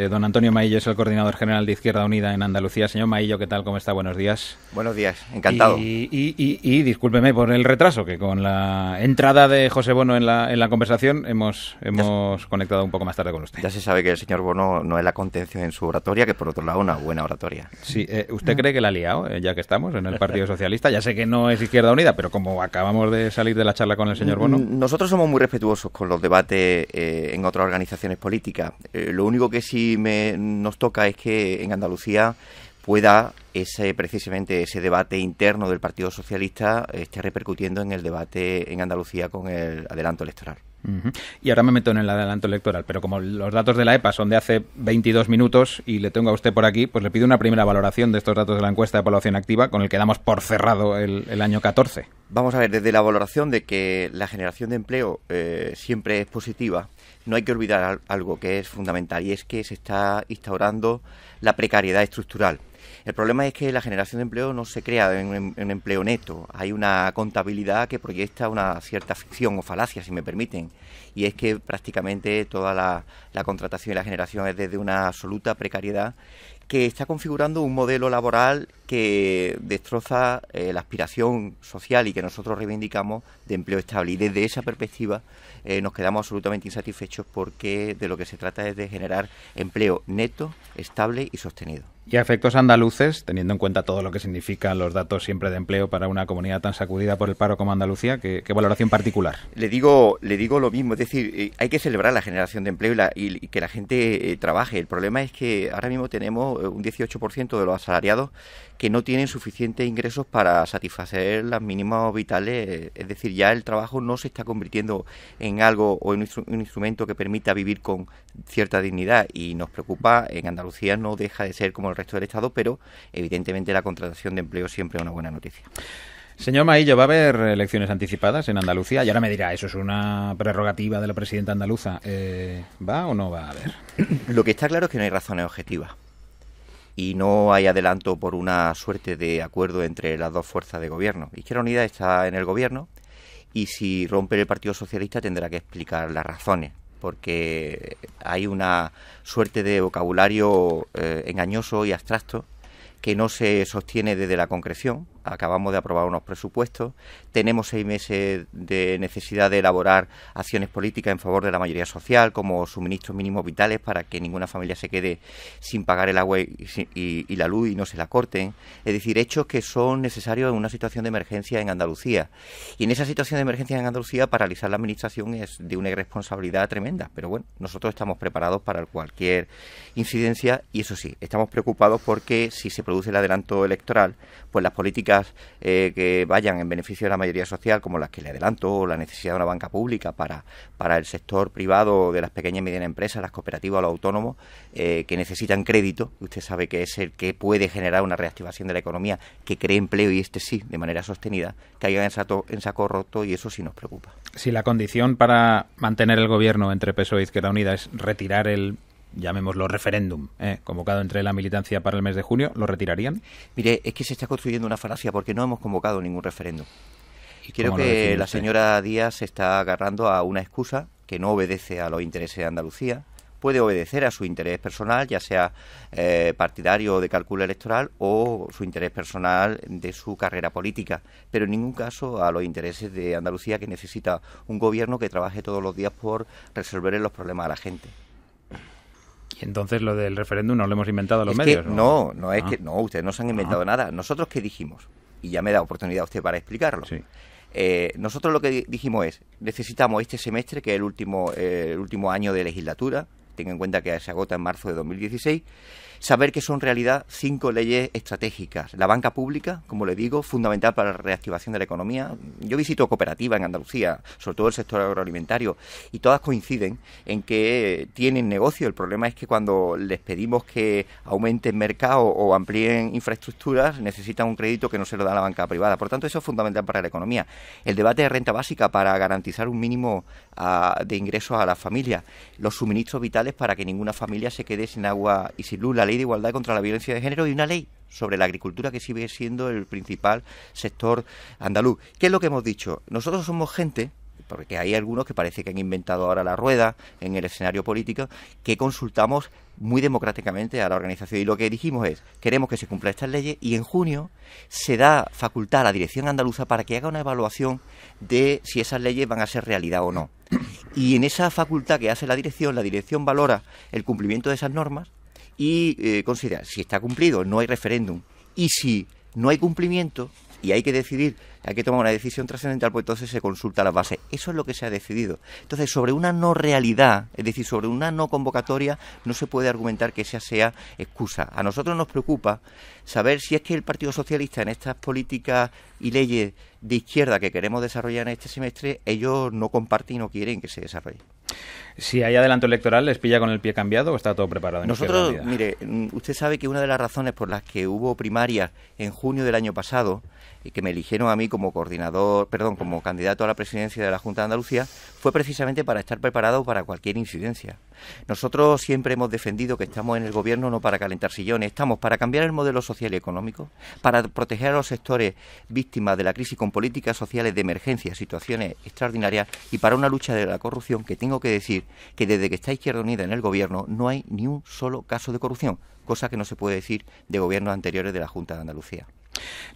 Don Antonio Maillo es el coordinador general de Izquierda Unida en Andalucía. Señor Maillo, ¿qué tal? ¿Cómo está? Buenos días. Buenos días, encantado. Y discúlpeme por el retraso, que con la entrada de José Bono en la conversación hemos conectado un poco más tarde con usted. Ya se sabe que el señor Bono no es la contención en su oratoria, que por otro lado una buena oratoria. Sí, ¿usted cree que la ha liado, ya que estamos en el Partido Socialista? Ya sé que no es Izquierda Unida, pero como acabamos de salir de la charla con el señor Bono... Nosotros somos muy respetuosos con los debates en otras organizaciones políticas. Lo único que sí nos toca es que en Andalucía pueda precisamente ese debate interno del Partido Socialista esté repercutiendo en el debate en Andalucía con el adelanto electoral. Y ahora me meto en el adelanto electoral, pero como los datos de la EPA son de hace 22 minutos y le tengo a usted por aquí, pues le pido una primera valoración de estos datos de la encuesta de población activa con el que damos por cerrado el año 14. Vamos a ver, desde la valoración de que la generación de empleo siempre es positiva, no hay que olvidar algo que es fundamental, y es que se está instaurando la precariedad estructural. El problema es que la generación de empleo no se crea en empleo neto. Hay una contabilidad que proyecta una cierta ficción o falacia, si me permiten, y es que prácticamente toda la contratación y la generación es desde una absoluta precariedad que está configurando un modelo laboral que destroza la aspiración social y que nosotros reivindicamos de empleo estable. Y desde esa perspectiva nos quedamos absolutamente insatisfechos porque de lo que se trata es de generar empleo neto, estable y sostenido. Y a efectos andaluces, teniendo en cuenta todo lo que significan los datos siempre de empleo para una comunidad tan sacudida por el paro como Andalucía, ¿qué valoración particular? Le digo lo mismo, es decir, hay que celebrar la generación de empleo y que la gente trabaje. El problema es que ahora mismo tenemos un 18% de los asalariados que no tienen suficientes ingresos para satisfacer las mínimas vitales, es decir, ya el trabajo no se está convirtiendo en algo o en un instrumento que permita vivir con cierta dignidad, y nos preocupa. En Andalucía no deja de ser como el resto del Estado, pero evidentemente la contratación de empleo siempre es una buena noticia. Señor Maillo, ¿va a haber elecciones anticipadas en Andalucía? Y ahora me dirá, eso es una prerrogativa de la presidenta andaluza. ¿Va o no va a haber? Lo que está claro es que no hay razones objetivas y no hay adelanto por una suerte de acuerdo entre las dos fuerzas de gobierno. Izquierda Unida está en el gobierno y si rompe el Partido Socialista tendrá que explicar las razones, porque hay una suerte de vocabulario engañoso y abstracto que no se sostiene desde la concreción. Acabamos de aprobar unos presupuestos, tenemos 6 meses de necesidad de elaborar acciones políticas en favor de la mayoría social, como suministros mínimos vitales para que ninguna familia se quede sin pagar el agua y la luz y no se la corten. Es decir, hechos que son necesarios en una situación de emergencia en Andalucía. Y en esa situación de emergencia en Andalucía, paralizar la administración es de una irresponsabilidad tremenda. Pero bueno, nosotros estamos preparados para cualquier incidencia y eso sí, estamos preocupados porque si se produce el adelanto electoral, pues las políticas que vayan en beneficio de la mayoría social, como las que le adelanto, o la necesidad de una banca pública para el sector privado de las pequeñas y medianas empresas, las cooperativas, los autónomos, que necesitan crédito. Usted sabe que es el que puede generar una reactivación de la economía, que cree empleo, y sí, de manera sostenida, caigan en saco roto, y eso sí nos preocupa. Si la condición para mantener el gobierno entre PSOE e Izquierda Unida es retirar el, llamémoslo, referéndum convocado entre la militancia para el mes de junio, ¿lo retirarían? Mire, es que se está construyendo una falacia porque no hemos convocado ningún referéndum. Y creo que la señora Díaz se está agarrando a una excusa que no obedece a los intereses de Andalucía. Puede obedecer a su interés personal, ya sea partidario o de cálculo electoral, o su interés personal de su carrera política, pero en ningún caso a los intereses de Andalucía, que necesita un gobierno que trabaje todos los días por resolver los problemas a la gente. Y entonces lo del referéndum no lo hemos inventado los medios, ¿no? No, ustedes no se han inventado nada. Nosotros, ¿qué dijimos? Y ya me da oportunidad a usted para explicarlo. Sí. Nosotros lo que dijimos es, necesitamos este semestre, que es el último año de legislatura, tenga en cuenta que se agota en marzo de 2016, saber que son en realidad 5 leyes estratégicas. La banca pública, como le digo, fundamental para la reactivación de la economía. Yo visito cooperativas en Andalucía, sobre todo el sector agroalimentario, y todas coinciden en que tienen negocio. El problema es que cuando les pedimos que aumenten mercado o amplíen infraestructuras, necesitan un crédito que no se lo da la banca privada. Por tanto, eso es fundamental para la economía. El debate de renta básica para garantizar un mínimo de ingresos a las familias. Los suministros vitales para que ninguna familia se quede sin agua y sin luz. La ley de igualdad contra la violencia de género y una ley sobre la agricultura, que sigue siendo el principal sector andaluz. ¿Qué es lo que hemos dicho? Nosotros somos gente porque hay algunos que parece que han inventado ahora la rueda en el escenario político, que consultamos muy democráticamente a la organización. Y lo que dijimos es, queremos que se cumplan estas leyes, y en junio se da facultad a la Dirección Andaluza para que haga una evaluación de si esas leyes van a ser realidad o no. Y en esa facultad que hace la dirección valora el cumplimiento de esas normas y considera si está cumplido, no hay referéndum. Y si no hay cumplimiento y hay que decidir, hay que tomar una decisión trascendental, pues entonces se consulta las bases. Eso es lo que se ha decidido. Entonces, sobre una no realidad, es decir, sobre una no convocatoria, no se puede argumentar que esa sea excusa. A nosotros nos preocupa saber si es que el Partido Socialista, en estas políticas y leyes de izquierda que queremos desarrollar en este semestre, ellos no comparten y no quieren que se desarrolle. Si hay adelanto electoral, ¿les pilla con el pie cambiado o está todo preparado? Nosotros, mire, usted sabe que una de las razones por las que hubo primarias en junio del año pasado, y que me eligieron a mí como como candidato a la presidencia de la Junta de Andalucía, fue precisamente para estar preparado para cualquier incidencia. Nosotros siempre hemos defendido que estamos en el gobierno no para calentar sillones, estamos para cambiar el modelo social y económico, para proteger a los sectores víctimas de la crisis con políticas sociales de emergencia, situaciones extraordinarias, y para una lucha de la corrupción, que tengo que decir que desde que está Izquierda Unida en el gobierno no hay ni un solo caso de corrupción, cosa que no se puede decir de gobiernos anteriores de la Junta de Andalucía.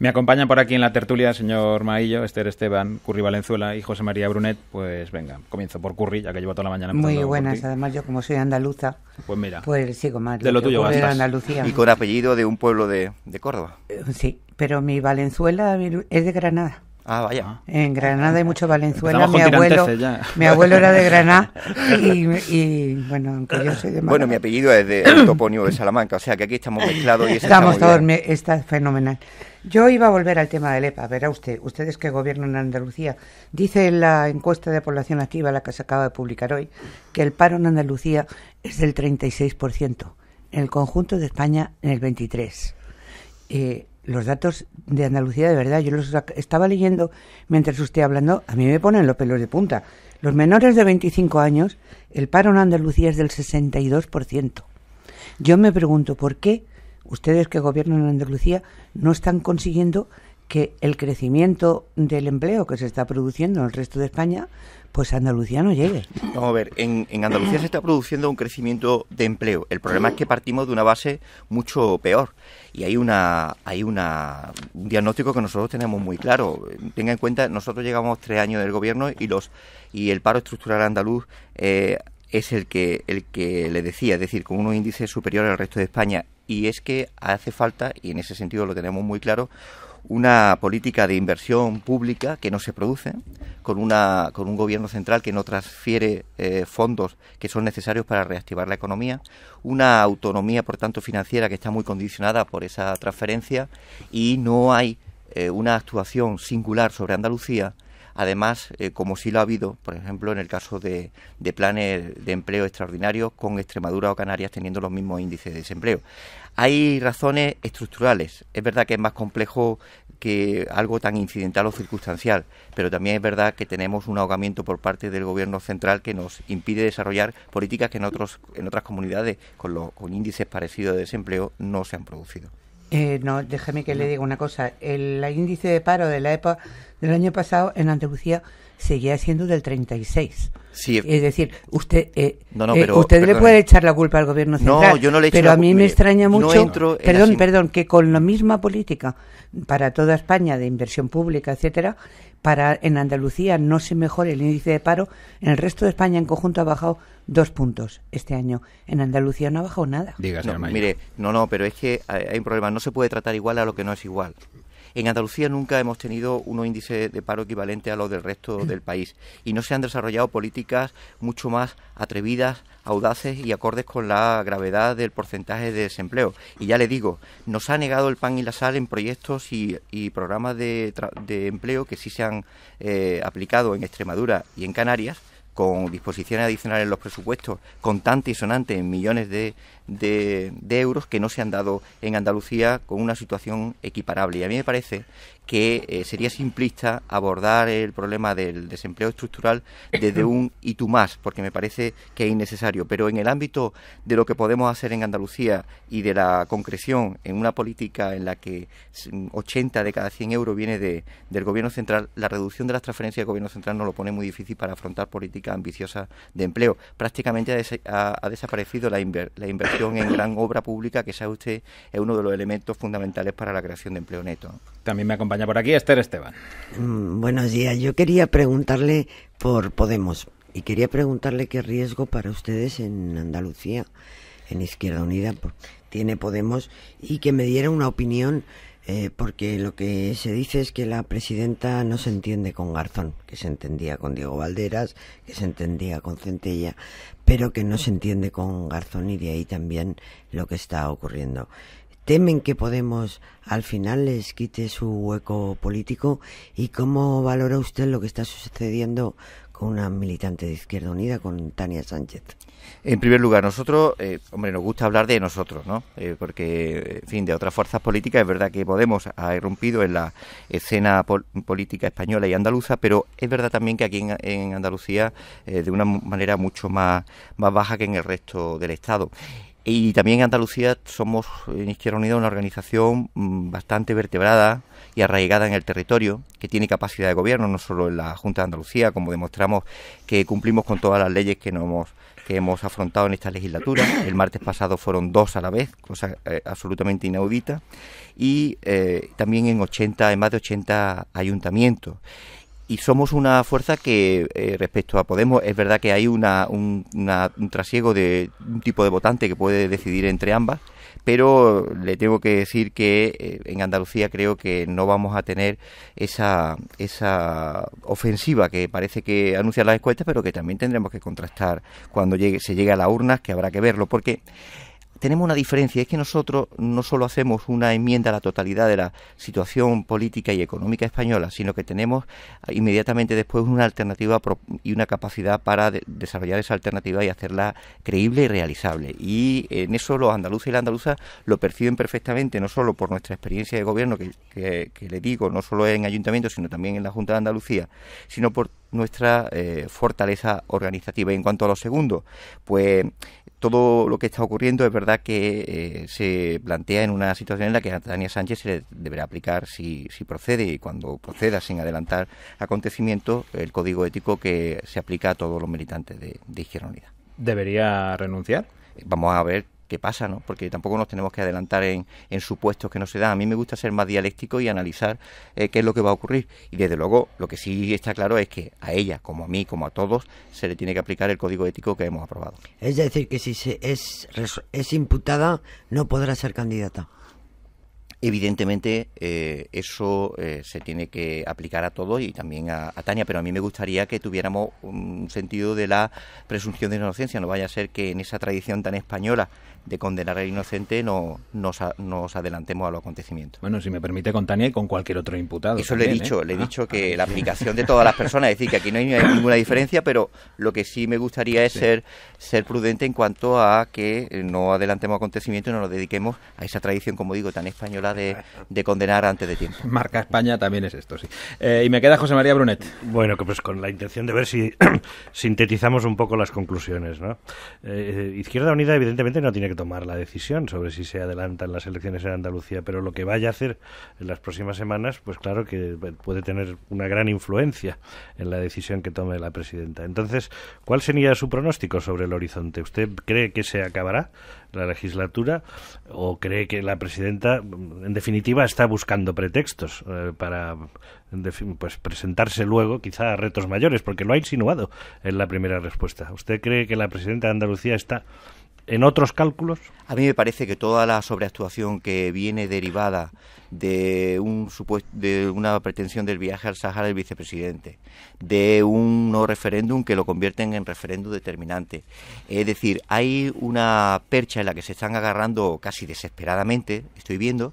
Me acompañan por aquí en la tertulia señor Maillo, Esther Esteban, Curri Valenzuela y José María Brunet. Pues venga, comienzo por Curri, ya que llevo toda la mañana. Muy buenas, además yo como soy andaluza, pues mira, pues sigo más. De lo tuyo de bastas. Andalucía. Y con apellido de un pueblo de Córdoba. Sí, pero mi Valenzuela es de Granada. Ah, vaya. En Granada hay mucho Valenzuela. Empezamos Mi abuelo era de Granada y bueno, aunque yo soy de Málaga. Bueno, mi apellido es del topónimo de Salamanca, o sea que aquí estamos mezclados y eso estamos está todos, muy bien. está fenomenal. Yo iba a volver al tema del EPA. Verá ustedes que gobiernan en Andalucía. Dice la encuesta de población activa, la que se acaba de publicar hoy, que el paro en Andalucía es del 36%, en el conjunto de España en el 23%. Los datos de Andalucía, de verdad, yo los estaba leyendo mientras usted hablando, a mí me ponen los pelos de punta. Los menores de 25 años, el paro en Andalucía es del 62%. Yo me pregunto, ¿por qué ustedes que gobiernan en Andalucía no están consiguiendo que el crecimiento del empleo que se está produciendo en el resto de España, pues a Andalucía no llegue? Vamos a ver, en Andalucía se está produciendo un crecimiento de empleo. El problema es que partimos de una base mucho peor. Y hay un diagnóstico que nosotros tenemos muy claro. Tenga en cuenta, nosotros llegamos 3 años del gobierno y el paro estructural andaluz es el que le decía, es decir, con unos índices superiores al resto de España. Y es que hace falta, y en ese sentido lo tenemos muy claro, una política de inversión pública que no se produce, con un gobierno central que no transfiere fondos que son necesarios para reactivar la economía, una autonomía, por tanto, financiera que está muy condicionada por esa transferencia, y no hay una actuación singular sobre Andalucía. Además, como sí lo ha habido, por ejemplo, en el caso de planes de empleo extraordinarios con Extremadura o Canarias teniendo los mismos índices de desempleo. Hay razones estructurales. Es verdad que es más complejo que algo tan incidental o circunstancial, pero también es verdad que tenemos un ahogamiento por parte del gobierno central que nos impide desarrollar políticas que en otras comunidades con índices parecidos de desempleo no se han producido. No, déjeme que le diga una cosa. El índice de paro de la EPA del año pasado en Andalucía seguía siendo del 36%. Sí. Es decir, usted pero le puede echar la culpa al gobierno central, no, yo no le echo pero la a mí culpa. me extraña mucho, Perdón, que con la misma política para toda España de inversión pública, etcétera, en Andalucía no se mejore el índice de paro. En el resto de España en conjunto ha bajado 2 puntos este año. En Andalucía no ha bajado nada. Diga, señor Mayo. Mire, pero es que hay un problema. No se puede tratar igual a lo que no es igual. En Andalucía nunca hemos tenido unos índices de paro equivalente a los del resto del país, y no se han desarrollado políticas mucho más atrevidas, audaces y acordes con la gravedad del porcentaje de desempleo. Y ya le digo, nos ha negado el pan y la sal en proyectos y programas de empleo que sí se han aplicado en Extremadura y en Canarias, con disposiciones adicionales en los presupuestos, contante y sonante en millones de euros que no se han dado en Andalucía con una situación equiparable. Y a mí me parece que sería simplista abordar el problema del desempleo estructural desde un y tú más, porque me parece que es innecesario. Pero en el ámbito de lo que podemos hacer en Andalucía y de la concreción en una política en la que 80 de cada 100 euros viene del Gobierno central, la reducción de las transferencias del Gobierno central nos lo pone muy difícil para afrontar políticas ambiciosas de empleo. Prácticamente ha desaparecido la inversión en gran obra pública, que sabe usted es uno de los elementos fundamentales para la creación de empleo neto. También me acompaña por aquí Esther Esteban. Buenos días. Yo quería preguntarle por Podemos y quería preguntarle qué riesgo para ustedes en Andalucía, en Izquierda Unida, tiene Podemos, y que me diera una opinión, porque lo que se dice es que la presidenta no se entiende con Garzón, que se entendía con Diego Valderas, que se entendía con Centella, pero que no se entiende con Garzón, y de ahí también lo que está ocurriendo. ¿Temen que Podemos al final les quite su hueco político? ¿Y cómo valora usted lo que está sucediendo con una militante de Izquierda Unida, con Tania Sánchez? En primer lugar, nosotros, nos gusta hablar de nosotros, ¿no? Porque, en fin, de otras fuerzas políticas, es verdad que Podemos ha irrumpido en la escena política española y andaluza, pero es verdad también que aquí en Andalucía, de una manera mucho más baja que en el resto del Estado. Y también en Andalucía somos, en Izquierda Unida, una organización bastante vertebrada y arraigada en el territorio, que tiene capacidad de gobierno, no solo en la Junta de Andalucía, como demostramos que cumplimos con todas las leyes que hemos afrontado en esta legislatura. El martes pasado fueron 2 a la vez, cosa absolutamente inaudita, y también en más de 80 ayuntamientos. Y somos una fuerza que, respecto a Podemos, es verdad que hay un trasiego de un tipo de votante que puede decidir entre ambas, pero le tengo que decir que en Andalucía creo que no vamos a tener esa ofensiva que parece que anuncian las encuestas, pero que también tendremos que contrastar cuando se llegue a las urnas, que habrá que verlo, porque tenemos una diferencia, es que nosotros no solo hacemos una enmienda a la totalidad de la situación política y económica española, sino que tenemos inmediatamente después una alternativa y una capacidad para desarrollar esa alternativa y hacerla creíble y realizable. Y en eso los andaluces y las andaluzas lo perciben perfectamente, no solo por nuestra experiencia de gobierno, que le digo, no solo en ayuntamientos, sino también en la Junta de Andalucía, sino por nuestra fortaleza organizativa. Y en cuanto a lo segundo, pues todo lo que está ocurriendo es verdad que se plantea en una situación en la que a Tania Sánchez se le deberá aplicar, si procede y cuando proceda, sin adelantar acontecimientos, el código ético que se aplica a todos los militantes de Izquierda Unida. ¿Debería renunciar? Vamos a ver qué pasa, ¿no? Porque tampoco nos tenemos que adelantar en supuestos que no se dan. A mí me gusta ser más dialéctico y analizar qué es lo que va a ocurrir. Y desde luego, lo que sí está claro es que a ella, como a mí, como a todos, se le tiene que aplicar el código ético que hemos aprobado. Es decir, que si es imputada, no podrá ser candidata. Evidentemente eso se tiene que aplicar a todos y también a Tania, pero a mí me gustaría que tuviéramos un sentido de la presunción de inocencia. No vaya a ser que en esa tradición tan española de condenar al inocente nos adelantemos a los acontecimientos. Bueno, si me permite, con Tania y con cualquier otro imputado. Eso también, le he dicho que la aplicación de todas las personas, es decir, que aquí no hay ninguna diferencia, pero lo que sí me gustaría es ser prudente en cuanto a que no adelantemos acontecimientos y no nos dediquemos a esa tradición, como digo, tan española de condenar antes de tiempo. Marca España también es esto, sí. Y me queda José María Brunet. Bueno, que pues con la intención de ver si sintetizamos un poco las conclusiones, ¿no? Izquierda Unida evidentemente no tiene que tomar la decisión sobre si se adelantan las elecciones en Andalucía, pero lo que vaya a hacer en las próximas semanas, pues claro que puede tener una gran influencia en la decisión que tome la presidenta. Entonces, ¿cuál sería su pronóstico sobre el horizonte? ¿Usted cree que se acabará la legislatura o cree que la presidenta, en definitiva, está buscando pretextos para pues presentarse luego quizá a retos mayores, porque lo ha insinuado en la primera respuesta? ¿Usted cree que la presidenta de Andalucía está en otros cálculos? A mí me parece que toda la sobreactuación que viene derivada de una pretensión del viaje al Sáhara del vicepresidente, de un no referéndum que lo convierten en referéndum determinante. Es decir, hay una percha en la que se están agarrando casi desesperadamente, estoy viendo,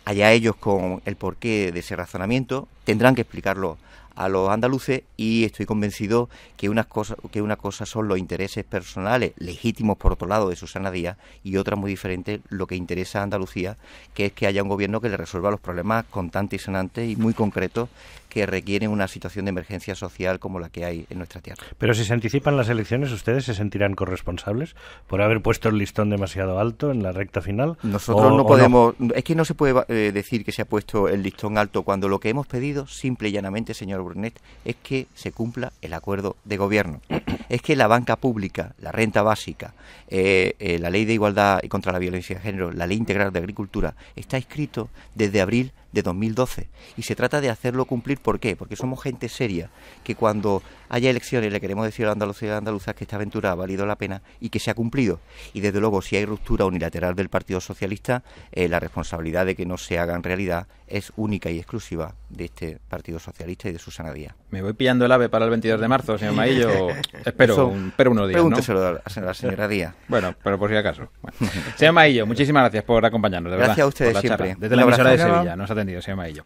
allá ellos con el porqué de ese razonamiento, tendrán que explicarlo a los andaluces, y estoy convencido que una cosa son los intereses personales, legítimos por otro lado, de Susana Díaz, y otra muy diferente, lo que interesa a Andalucía, que es que haya un gobierno que le resuelva los problemas constantes y sonantes y muy concretos que requieren una situación de emergencia social como la que hay en nuestra tierra. Pero si se anticipan las elecciones, ¿ustedes se sentirán corresponsables por haber puesto el listón demasiado alto en la recta final? Nosotros no podemos... Es que no se puede decir que se ha puesto el listón alto cuando lo que hemos pedido, simple y llanamente, señor Brunet, es que se cumpla el acuerdo de gobierno. Es que la banca pública, la renta básica, la ley de igualdad y contra la violencia de género, la ley integral de agricultura, está escrito desde abril de 2012 y se trata de hacerlo cumplir. ¿Por qué? Porque somos gente seria, que cuando haya elecciones le queremos decir a la Andalucía y andaluzas que esta aventura ha valido la pena y que se ha cumplido. Y desde luego, si hay ruptura unilateral del Partido Socialista, la responsabilidad de que no se haga en realidad es única y exclusiva de este Partido Socialista y de Susana Díaz. ¿Me voy pillando el ave para el 22 de marzo, señor Maillo? Espero unos días, pregúnteselo a la señora Díaz. Bueno, pero por si acaso. Bueno. Señor Maillo, muchísimas gracias por acompañarnos, de verdad. Gracias a ustedes por la siempre. charla. Desde la emisora de Sevilla nos ha atendido, señor Maillo.